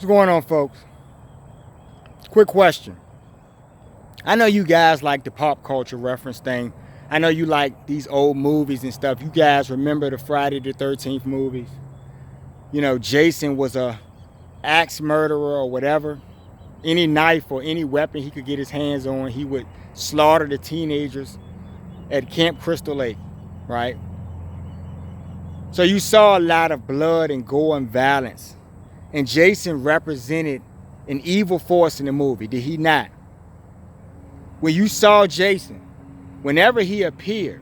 What's going on, folks? Quick question. I know you guys like the pop culture reference thing. I know you like these old movies and stuff. You guys remember the Friday the 13th movies? You know, Jason was a axe murderer or whatever. Any knife or any weapon he could get his hands on, he would slaughter the teenagers at Camp Crystal Lake, right? So you saw a lot of blood and gore and violence. And Jason represented an evil force in the movie, did he not? When you saw Jason, whenever he appeared,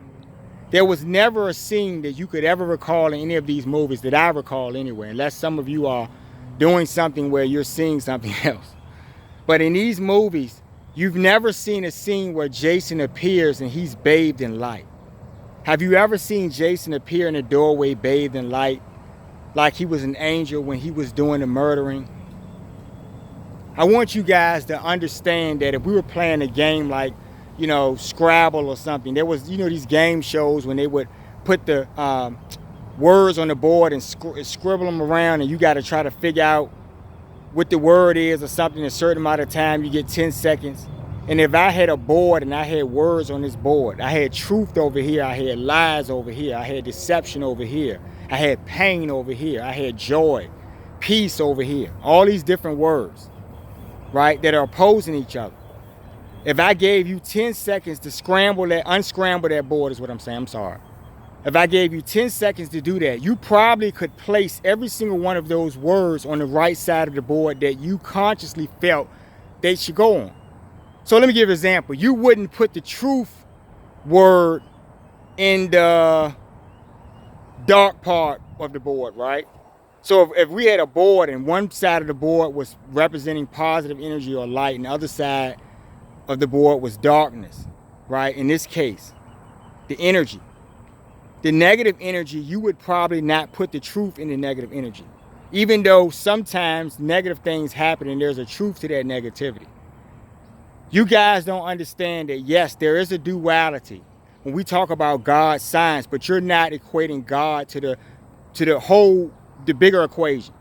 there was never a scene that you could ever recall in any of these movies that I recall anyway, unless some of you are doing something where you're seeing something else. But in these movies, you've never seen a scene where Jason appears and he's bathed in light. Have you ever seen Jason appear in a doorway bathed in light, like he was an angel when he was doing the murdering? I want you guys to understand that if we were playing a game like, you know, Scrabble or something, there was, you know, these game shows when they would put the words on the board and scribble them around, and you got to try to figure out what the word is or something. A certain amount of time, you get 10 seconds. And if I had a board and I had words on this board, I had truth over here, I had lies over here, I had deception over here, I had pain over here, I had joy, peace over here, all these different words, right, that are opposing each other. If I gave you 10 seconds to unscramble that board is what I'm saying, I'm sorry. If I gave you 10 seconds to do that, you probably could place every single one of those words on the right side of the board that you consciously felt they should go on. So let me give you an example. You wouldn't put the truth word in the dark part of the board, right? So if we had a board and one side of the board was representing positive energy or light and the other side of the board was darkness, right? In this case, the energy. The negative energy, you would probably not put the truth in the negative energy, even though sometimes negative things happen and there's a truth to that negativity. You guys don't understand that, yes, there is a duality when we talk about God's science, but you're not equating God to the bigger equation.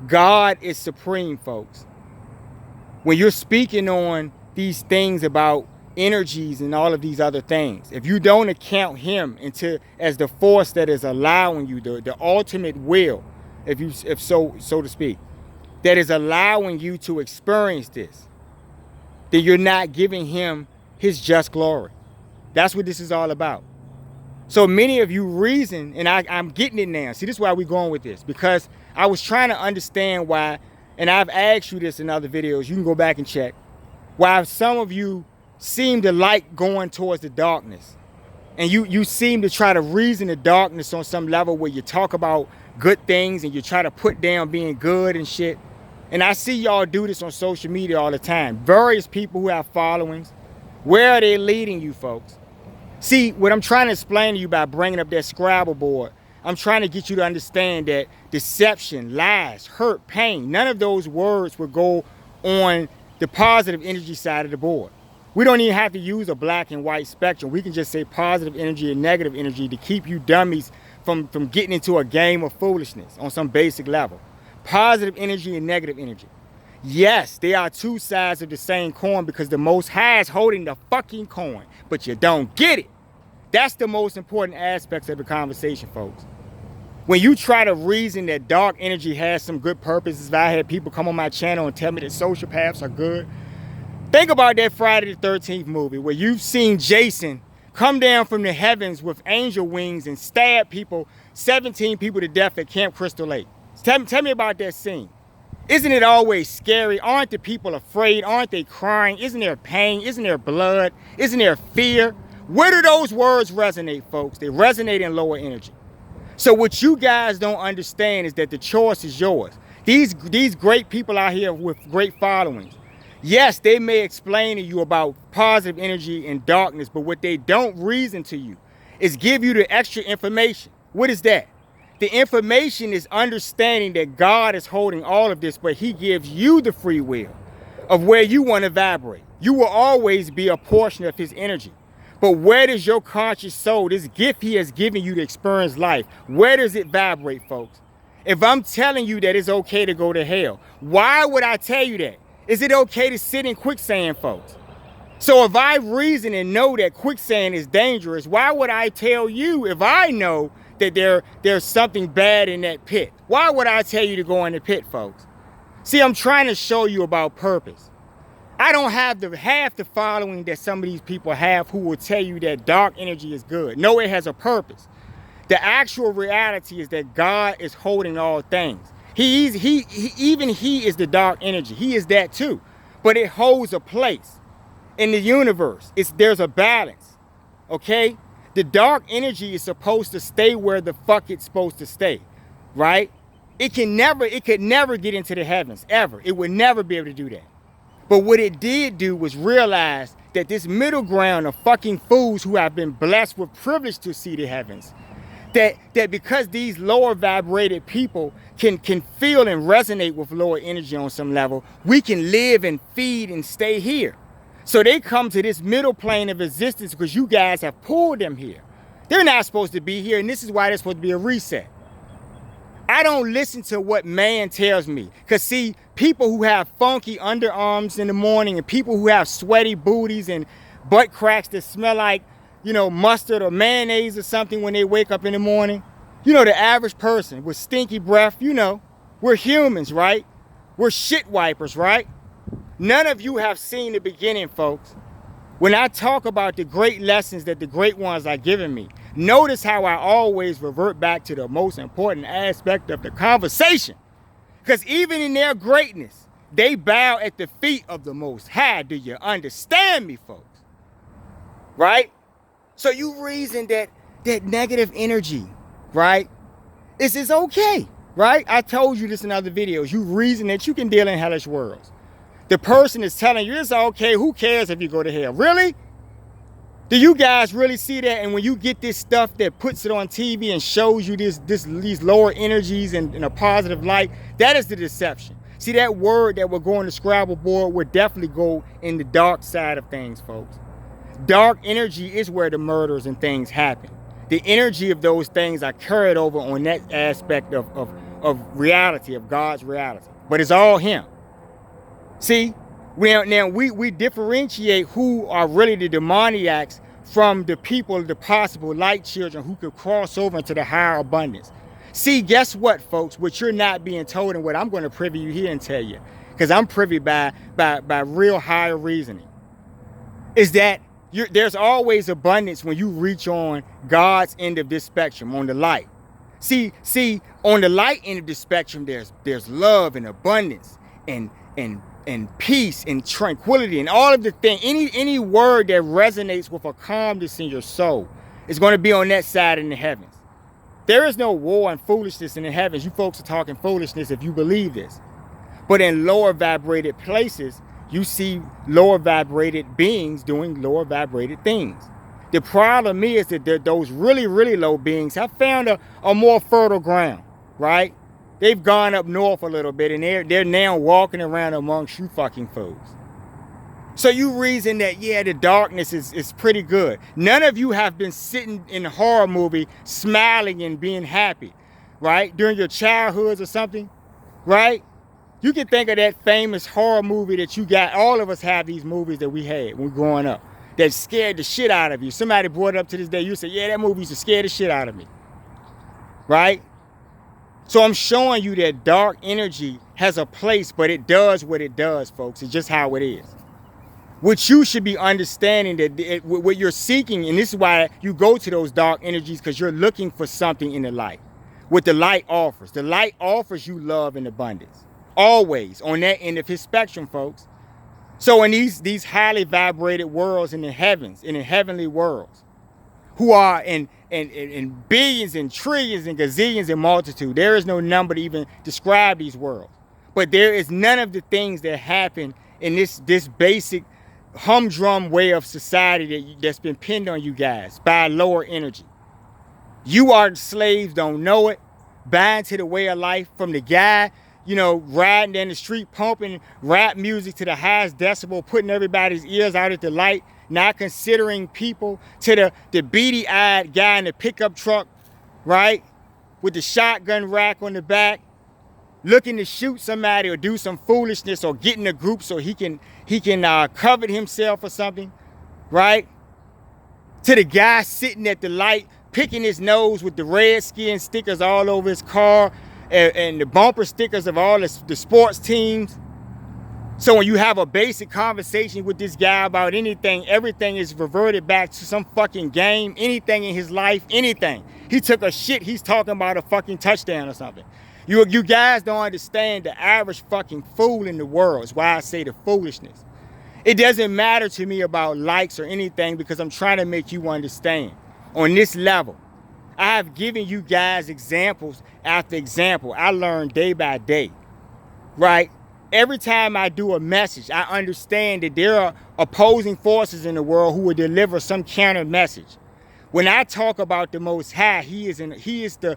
God is supreme, folks. When you're speaking on these things about energies and all of these other things, if you don't account him as the force that is allowing you, the ultimate will, if so to speak, that is allowing you to experience this, then you're not giving him his just glory. That's what this is all about. So many of you reason, and I'm getting it now. See, this is why we're going with this, because I was trying to understand why, and I've asked you this in other videos, you can go back and check, why some of you seem to like going towards the darkness. And you seem to try to reason the darkness on some level where you talk about good things and you try to put down being good and shit. And I see y'all do this on social media all the time. Various people who have followings. Where are they leading you, folks? See, what I'm trying to explain to you by bringing up that Scrabble board, I'm trying to get you to understand that deception, lies, hurt, pain, none of those words would go on the positive energy side of the board. We don't even have to use a black and white spectrum. We can just say positive energy and negative energy to keep you dummies from getting into a game of foolishness on some basic level. Positive energy and negative energy. Yes, they are two sides of the same coin because the Most High is holding the fucking coin, but you don't get it. That's the most important aspects of the conversation, folks. When you try to reason that dark energy has some good purposes, if I had people come on my channel and tell me that sociopaths are good, think about that Friday the 13th movie where you've seen Jason come down from the heavens with angel wings and stab 17 people to death at Camp Crystal Lake. Tell me about that scene. Isn't it always scary? Aren't the people afraid? Aren't they crying? Isn't there pain? Isn't there blood? Isn't there fear? Where do those words resonate, folks? They resonate in lower energy. So what you guys don't understand is that the choice is yours. These great people out here with great followings, yes, they may explain to you about positive energy and darkness, but what they don't reason to you is give you the extra information. What is that? The information is understanding that God is holding all of this, but he gives you the free will of where you want to vibrate. You will always be a portion of his energy. But where does your conscious soul, this gift he has given you to experience life, where does it vibrate, folks? If I'm telling you that it's okay to go to hell, why would I tell you that? Is it okay to sit in quicksand, folks? So if I reason and know that quicksand is dangerous, why would I tell you if I know that there's something bad in that pit? Why would I tell you to go in the pit, folks? See, I'm trying to show you about purpose. I don't have half the following that some of these people have who will tell you that dark energy is good. No, it has a purpose. The actual reality is that God is holding all things. Even he is the dark energy. He is that too. But it holds a place in the universe. There's a balance. Okay? The dark energy is supposed to stay where the fuck it's supposed to stay. Right? It could never get into the heavens, ever. It would never be able to do that. But what it did do was realize that this middle ground of fucking fools who have been blessed with privilege to see the heavens, that because these lower vibrated people can feel and resonate with lower energy on some level, we can live and feed and stay here. So they come to this middle plane of existence because you guys have pulled them here. They're not supposed to be here, and this is why there's supposed to be a reset. I don't listen to what man tells me. Because see, people who have funky underarms in the morning and people who have sweaty booties and butt cracks that smell like, mustard or mayonnaise or something when they wake up in the morning. The average person with stinky breath, we're humans, right? We're shit wipers, right? None of you have seen the beginning, folks. When I talk about the great lessons that the great ones are giving me, notice how I always revert back to the most important aspect of the conversation. Because even in their greatness, they bow at the feet of the Most High. Do you understand me, folks? Right? So you reason that negative energy, right, is okay, right? I told you this in other videos. You reason that you can deal in hellish worlds. The person is telling you it's okay. Who cares if you go to hell? Really? Do you guys really see that? And when you get this stuff that puts it on TV and shows you these lower energies in a positive light, that is the deception. See, that word that will go on the Scrabble board would definitely go in the dark side of things, folks. Dark energy is where the murders and things happen. The energy of those things are carried over on that aspect of reality, of God's reality. But it's all him. See, now we differentiate who are really the demoniacs from the people, the possible light children who could cross over into the higher abundance. See, guess what, folks? What you're not being told and what I'm going to privy you here and tell you, because I'm privy by real higher reasoning, is that there's always abundance when you reach on God's end of this spectrum, on the light. See, on the light end of the spectrum, there's love and abundance and peace and tranquility and all of the things. Any word that resonates with a calmness in your soul is going to be on that side in the heavens. There is no war and foolishness in the heavens. You folks are talking foolishness if you believe this. But in lower vibrated places, you see lower vibrated beings doing lower vibrated things. The problem is that those really, really low beings have found a more fertile ground, right? They've gone up north a little bit and they're now walking around amongst you fucking fools. So you reason that, yeah, the darkness is pretty good. None of you have been sitting in a horror movie smiling and being happy, right? During your childhoods or something, right? You can think of that famous horror movie that you got. All of us have these movies that we had when we were growing up that scared the shit out of you. Somebody brought it up to this day. You say, yeah, that movie used to scare the shit out of me, right? So I'm showing you that dark energy has a place, but it does what it does, folks. It's just how it is. What you should be understanding that what you're seeking, and this is why you go to those dark energies, because you're looking for something in the light. What the light offers. The light offers you love and abundance. Always on that end of his spectrum, folks. So in these highly vibrated worlds in the heavens, in the heavenly worlds, who are in billions and trillions and gazillions and multitude. There is no number to even describe these worlds. But there is none of the things that happen in this basic humdrum way of society that's been pinned on you guys by lower energy. You are slaves, don't know it, bound to the way of life from the guy, riding down the street, pumping rap music to the highest decibel, putting everybody's ears out at the light, not considering people, to the beady-eyed guy in the pickup truck, right? with the shotgun rack on the back, looking to shoot somebody or do some foolishness or get in a group so he can covet himself or something, right? To the guy sitting at the light, picking his nose with the Redskin stickers all over his car and the bumper stickers of all the sports teams. So when you have a basic conversation with this guy about anything, everything is reverted back to some fucking game, anything in his life, anything. He took a shit, he's talking about a fucking touchdown or something. You guys don't understand the average fucking fool in the world. Is why I say the foolishness. It doesn't matter to me about likes or anything because I'm trying to make you understand. On this level, I have given you guys examples after example. I learn day by day, right? Every time I do a message, I understand that there are opposing forces in the world who will deliver some counter message. When I talk about the Most High, He is the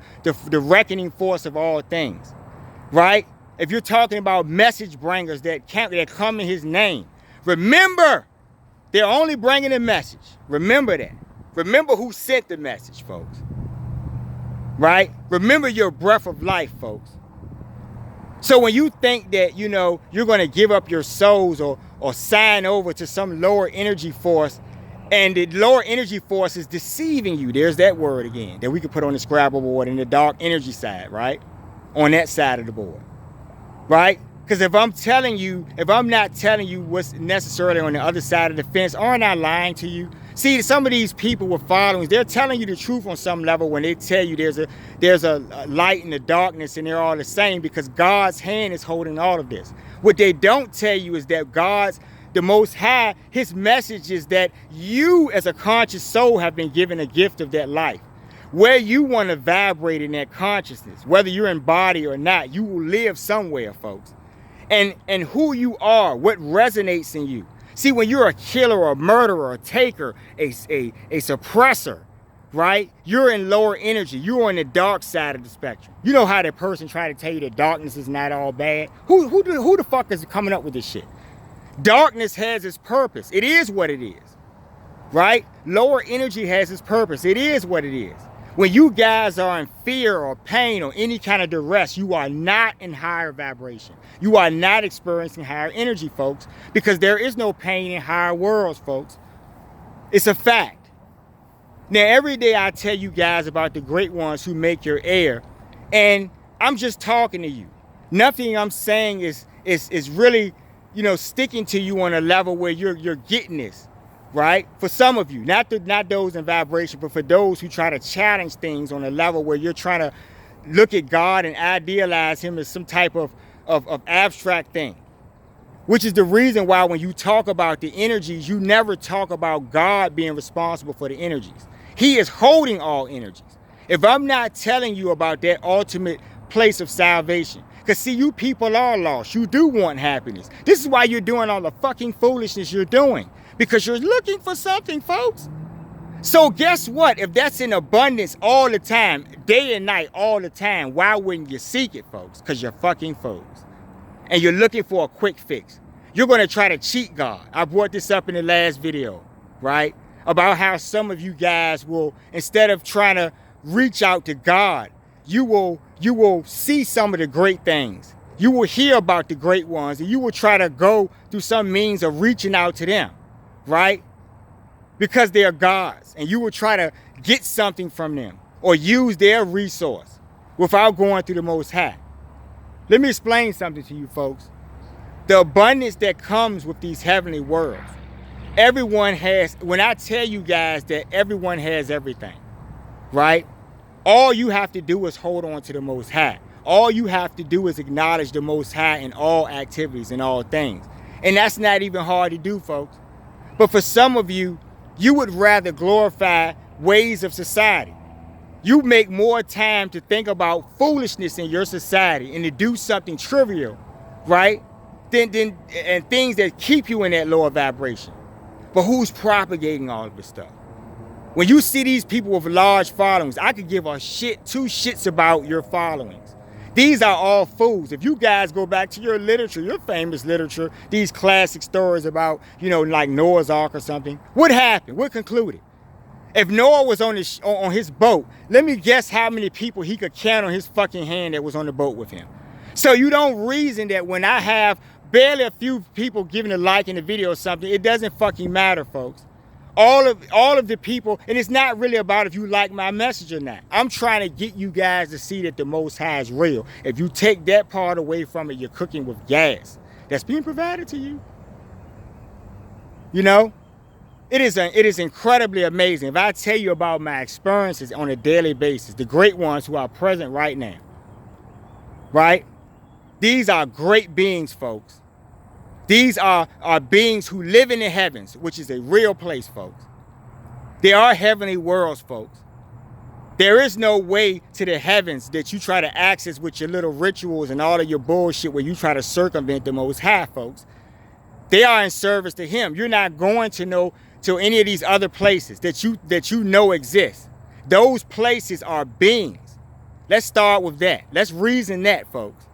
reckoning force of all things, right? If you're talking about message bringers that come in His name, remember, they're only bringing a message. Remember that. Remember who sent the message, folks, right? Remember your breath of life, folks. So when you think that, you know, you're going to give up your souls or sign over to some lower energy force, and the lower energy force is deceiving you. There's that word again that we could put on the Scrabble board in the dark energy side, right? On that side of the board, right? Because if I'm not telling you what's necessarily on the other side of the fence, aren't I lying to you? See, some of these people with followings, they're telling you the truth on some level when they tell you there's a light in the darkness and they're all the same because God's hand is holding all of this. What they don't tell you is that the Most High, His message is that you as a conscious soul have been given a gift of that life. Where you want to vibrate in that consciousness, whether you're in body or not, you will live somewhere, folks. And who you are, what resonates in you. See, when you're a killer, a murderer, a taker, a suppressor, right? You're in lower energy. You're on the dark side of the spectrum. You know how that person trying to tell you that darkness is not all bad? Who the fuck is coming up with this shit? Darkness has its purpose. It is what it is, right? Lower energy has its purpose. It is what it is. When you guys are in fear or pain or any kind of duress, you are not in higher vibration. You are not experiencing higher energy, folks, because there is no pain in higher worlds, folks. It's a fact. Now, every day I tell you guys about the great ones who make your air, and I'm just talking to you. Nothing I'm saying is really, you know, sticking to you on a level where you're getting this. Right? For some of you, not those in vibration, but for those who try to challenge things on a level where you're trying to look at God and idealize Him as some type of abstract thing. Which is the reason why when you talk about the energies, you never talk about God being responsible for the energies. He is holding all energies. If I'm not telling you about that ultimate place of salvation, because see, you people are lost. You do want happiness. This is why you're doing all the fucking foolishness you're doing. Because you're looking for something, folks. So guess what? If that's in abundance all the time, day and night, all the time, why wouldn't you seek it, folks? Because you're fucking fools. And you're looking for a quick fix. You're going to try to cheat God. I brought this up in the last video, right? About how some of you guys will, instead of trying to reach out to God, you will see some of the great things. You will hear about the great ones, and you will try to go through some means of reaching out to them. Right? Because they are gods, and you will try to get something from them or use their resource without going through the Most High. Let me explain something to you, folks. The abundance that comes with these heavenly worlds, everyone has, when I tell you guys that everyone has everything, right? All you have to do is hold on to the Most High. All you have to do is acknowledge the Most High in all activities and all things. And that's not even hard to do, folks. But for some of you, you would rather glorify ways of society. You make more time to think about foolishness in your society and to do something trivial, right? And things that keep you in that lower vibration. But who's propagating all of this stuff? When you see these people with large followings, I could give a shit, two shits about your followings. These are all fools. If you guys go back to your literature, your famous literature, these classic stories about, you know, like Noah's Ark or something, what happened? What concluded? If Noah was on his boat, let me guess how many people he could count on his fucking hand that was on the boat with him. So you don't reason that when I have barely a few people giving a like in the video or something, it doesn't fucking matter, folks. All of the people, and it's not really about if you like my message or not. I'm trying to get you guys to see that the Most High is real. If you take that part away from it, you're cooking with gas that's being provided to you. You know? It is incredibly amazing. If I tell you about my experiences on a daily basis, the great ones who are present right now, right? These are great beings, folks. These are beings who live in the heavens, which is a real place, folks. They are heavenly worlds, folks. There is no way to the heavens that you try to access with your little rituals and all of your bullshit where you try to circumvent the Most High, folks. They are in service to him. You're not going to know to any of these other places that you know exist. Those places are beings. Let's start with that. Let's reason that, folks.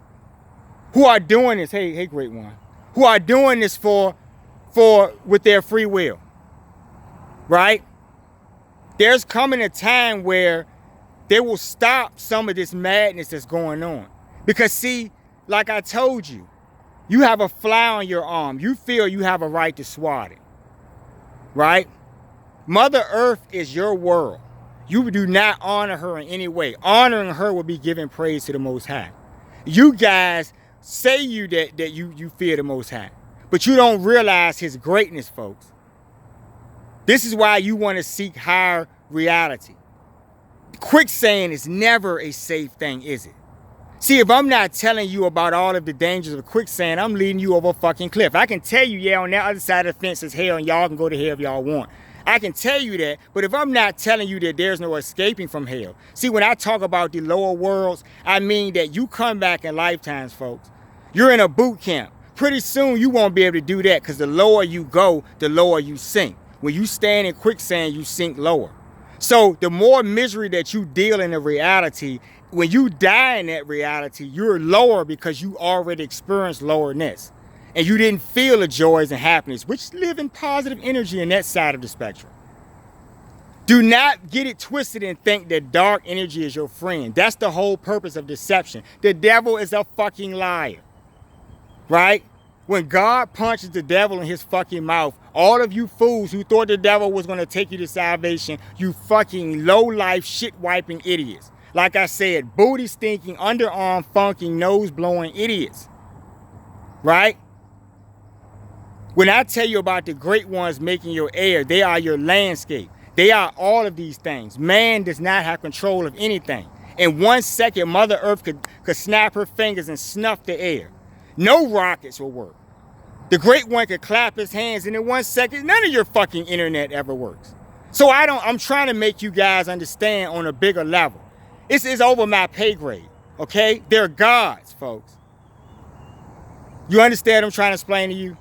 Who are doing this, hey great one, who are doing this for with their free will. Right? There's coming a time where they will stop some of this madness that's going on. Because see, like I told you, you have a fly on your arm. You feel you have a right to swat it. Right? Mother Earth is your world. You do not honor her in any way. Honoring her will be giving praise to the Most High. You guys say that you fear the Most High, but you don't realize his greatness, folks. This is why you want to seek higher reality. Quicksand is never a safe thing, is it? See, if I'm not telling you about all of the dangers of quicksand, I'm leading you over a fucking cliff. I can tell you, yeah, on that other side of the fence is hell and y'all can go to hell if y'all want. I can tell you that, but if I'm not telling you that there's no escaping from hell. See, when I talk about the lower worlds, I mean that you come back in lifetimes, folks. You're in a boot camp. Pretty soon you won't be able to do that because the lower you go, the lower you sink. When you stand in quicksand, you sink lower. So the more misery that you deal in the reality, when you die in that reality, you're lower because you already experienced lowerness. And you didn't feel the joys and happiness, which live in positive energy in that side of the spectrum. Do not get it twisted and think that dark energy is your friend. That's the whole purpose of deception. The devil is a fucking liar. Right? When God punches the devil in his fucking mouth, all of you fools who thought the devil was going to take you to salvation, you fucking low-life, shit-wiping idiots. Like I said, booty stinking, underarm funking, nose blowing idiots. Right? When I tell you about the great ones making your air, they are your landscape. They are all of these things. Man does not have control of anything. In 1 second, Mother Earth could snap her fingers and snuff the air. No rockets will work. The great one could clap his hands and in 1 second, none of your fucking internet ever works. So I'm trying to make you guys understand on a bigger level. This is over my pay grade, okay? They're gods, folks. You understand what I'm trying to explain to you?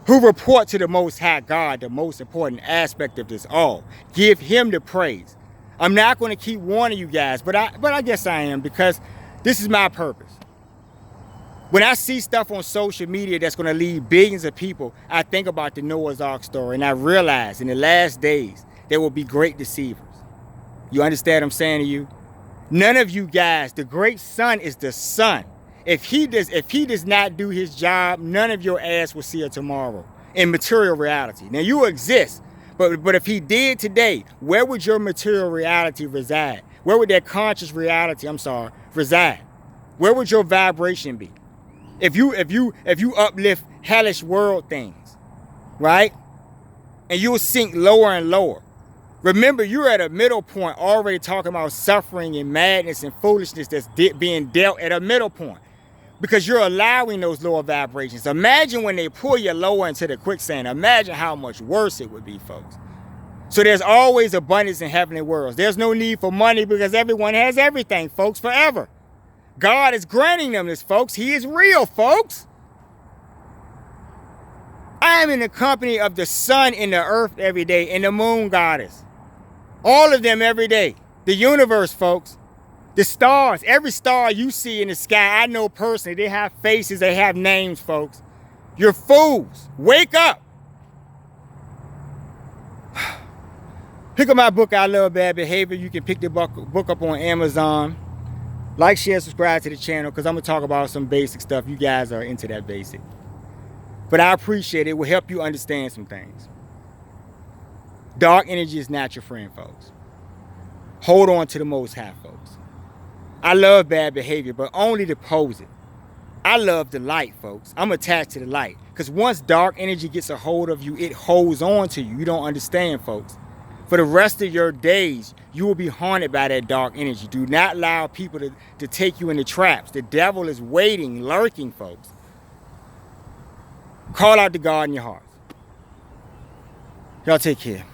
Who report to the Most High God, the most important aspect of this all. Give him the praise. I'm not going to keep warning you guys, but I guess I am because this is my purpose. When I see stuff on social media that's going to lead billions of people, I think about the Noah's Ark story and I realize in the last days there will be great deceivers. You understand what I'm saying to you? None of you guys, the great sun is the sun. If he does not do his job, none of your ass will see it tomorrow in material reality. Now you exist, but if he did today, where would your material reality reside? Where would that conscious reality, reside? Where would your vibration be? If you uplift hellish world things, right? And you'll sink lower and lower. Remember, you're at a middle point already talking about suffering and madness and foolishness that's being dealt at a middle point. Because you're allowing those lower vibrations. Imagine when they pull you lower into the quicksand. Imagine how much worse it would be, folks. So there's always abundance in heavenly worlds. There's no need for money because everyone has everything, folks, forever. God is granting them this, folks. He is real, folks. I am in the company of the sun and the earth every day and the moon goddess. All of them every day. The universe, folks. The stars. Every star you see in the sky, I know personally. They have faces. They have names, folks. You're fools. Wake up. Pick up my book, I Love Bad Behavior. You can pick the book up on Amazon. Like, share, subscribe to the channel, because I'm going to talk about some basic stuff. You guys are into that basic. But I appreciate it. It will help you understand some things. Dark energy is not your friend, folks. Hold on to the Most High, folks. I love bad behavior, but only to pose it. I love the light, folks. I'm attached to the light. Because once dark energy gets a hold of you, it holds on to you. You don't understand, folks. For the rest of your days, you will be haunted by that dark energy. Do not allow people to take you into traps. The devil is waiting, lurking, folks. Call out to God in your hearts. Y'all take care.